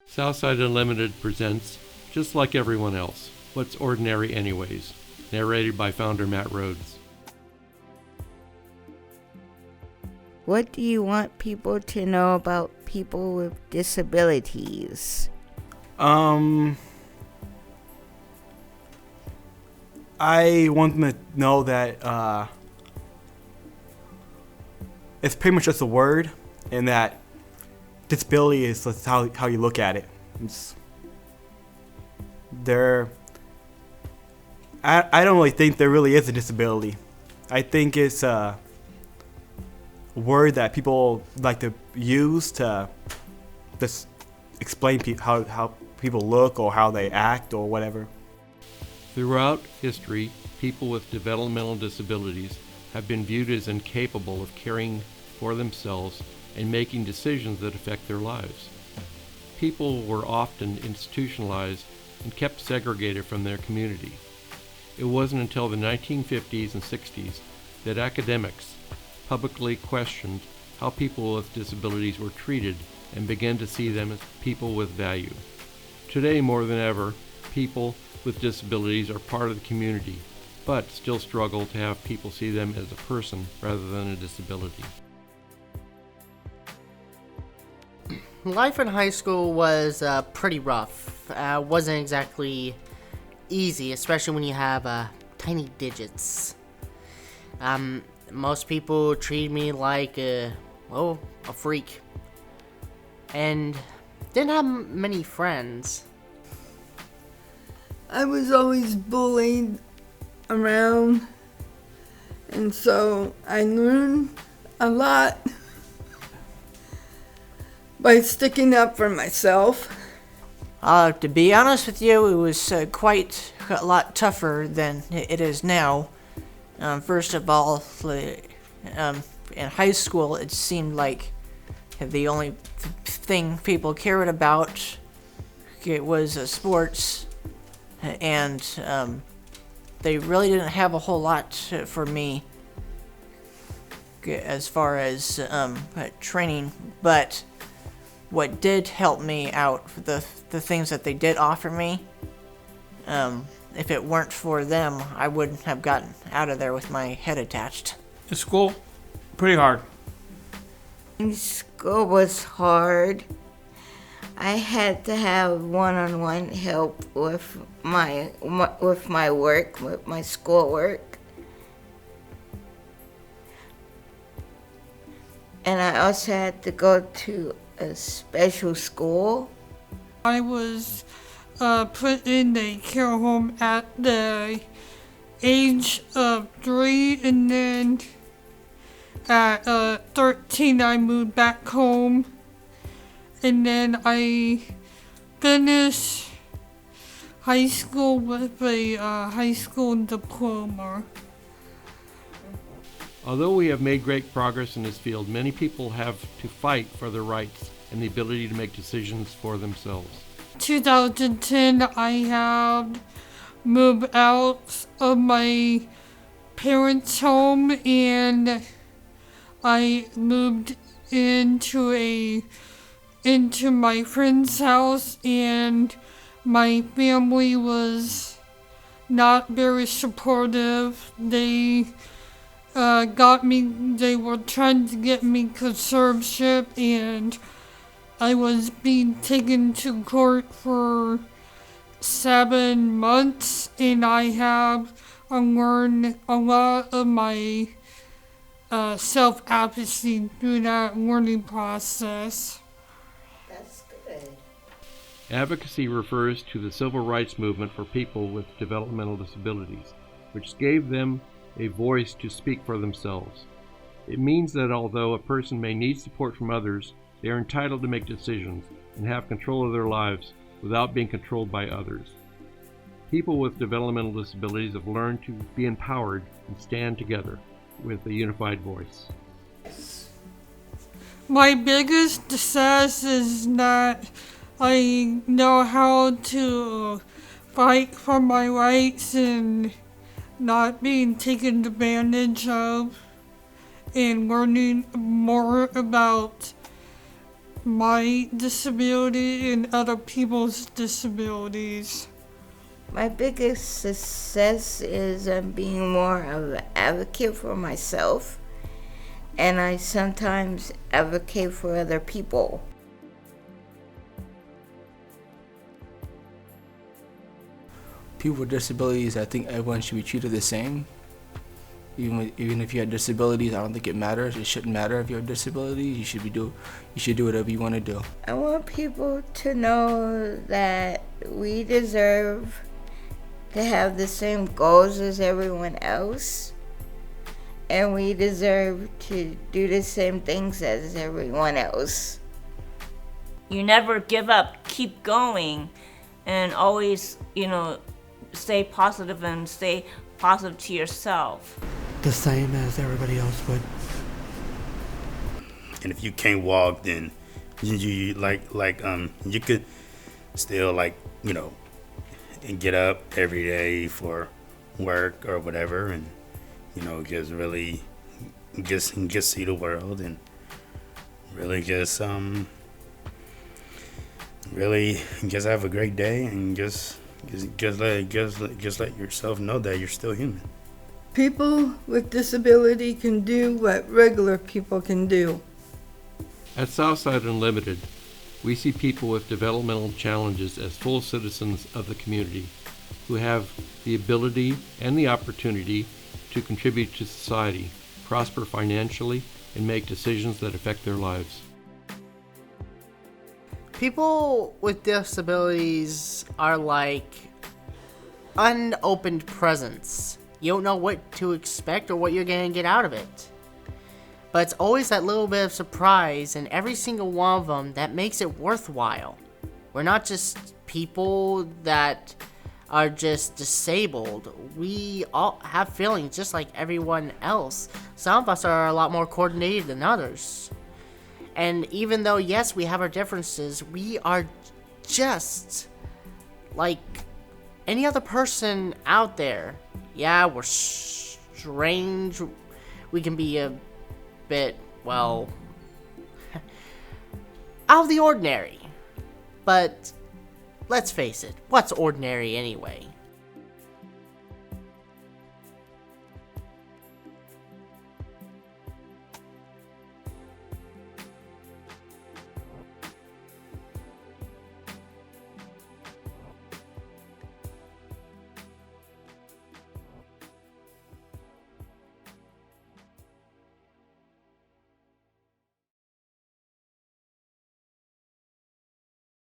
Southside Unlimited presents Just Like Everyone Else, What's Ordinary Anyways, narrated by founder Matt Rhodes. What do you want people to know about people with disabilities? I want them to know that it's pretty much just a word, and that disability is just how you look at it. I don't really think there really is a disability. I think it's a word that people like to use to just explain how people look or how they act or whatever. Throughout history, people with developmental disabilities have been viewed as incapable of caring for themselves and making decisions that affect their lives. People were often institutionalized and kept segregated from their community. It wasn't until the 1950s and 60s that academics publicly questioned how people with disabilities were treated and began to see them as people with value. Today, more than ever, people with disabilities are part of the community, but still struggle to have people see them as a person rather than a disability. Life in high school was pretty rough. Wasn't exactly easy, especially when you have tiny digits. Most people treated me like a freak, and didn't have many friends. I was always bullied around, and so I learned a lot by sticking up for myself. To be honest with you, it was quite a lot tougher than it is now. First of all, in high school, it seemed like the only thing people cared about it was sports, and they really didn't have a whole lot for me as far as training. But what did help me out, the things that they did offer me, if it weren't for them, I wouldn't have gotten out of there with my head attached. In school, pretty hard. School was hard. I had to have one-on-one help with my work, with my schoolwork. And I also had to go to a special school. I was put in a care home at the age of 3, and then at 13 I moved back home, and then I finished high school with a high school diploma. Although we have made great progress in this field, many people have to fight for their rights and the ability to make decisions for themselves. 2010, I had moved out of my parents' home, and I moved into my friend's house, and my family was not very supportive. They were trying to get me conservatorship, and I was being taken to court for 7 months, and I have learned a lot of my self-advocacy through that learning process. That's good. Advocacy refers to the civil rights movement for people with developmental disabilities, which gave them a voice to speak for themselves. It means that although a person may need support from others, they are entitled to make decisions and have control of their lives without being controlled by others. People with developmental disabilities have learned to be empowered and stand together with a unified voice. My biggest success is that I know how to fight for my rights and not being taken advantage of, and learning more about my disability and other people's disabilities. My biggest success is being more of an advocate for myself, and I sometimes advocate for other people. People with disabilities, I think everyone should be treated the same. Even if you have disabilities, I don't think it matters. It shouldn't matter if you have disabilities. You should do whatever you want to do. I want people to know that we deserve to have the same goals as everyone else, and we deserve to do the same things as everyone else. You never give up, keep going, and always, stay positive and stay positive to yourself. The same as everybody else would. And if you can't walk, then you could still and get up every day for work or whatever, and just really just see the world, and really just have a great day, and just let yourself know that you're still human. People with disability can do what regular people can do. At Southside Unlimited, we see people with developmental challenges as full citizens of the community who have the ability and the opportunity to contribute to society, prosper financially, and make decisions that affect their lives. People with disabilities are like unopened presents. You don't know what to expect or what you're going to get out of it. But it's always that little bit of surprise in every single one of them that makes it worthwhile. We're not just people that are just disabled. We all have feelings just like everyone else. Some of us are a lot more coordinated than others. And even though, yes, we have our differences, we are just like any other person out there. Yeah, we're strange. We can be a bit, out of the ordinary. But let's face it, what's ordinary anyway?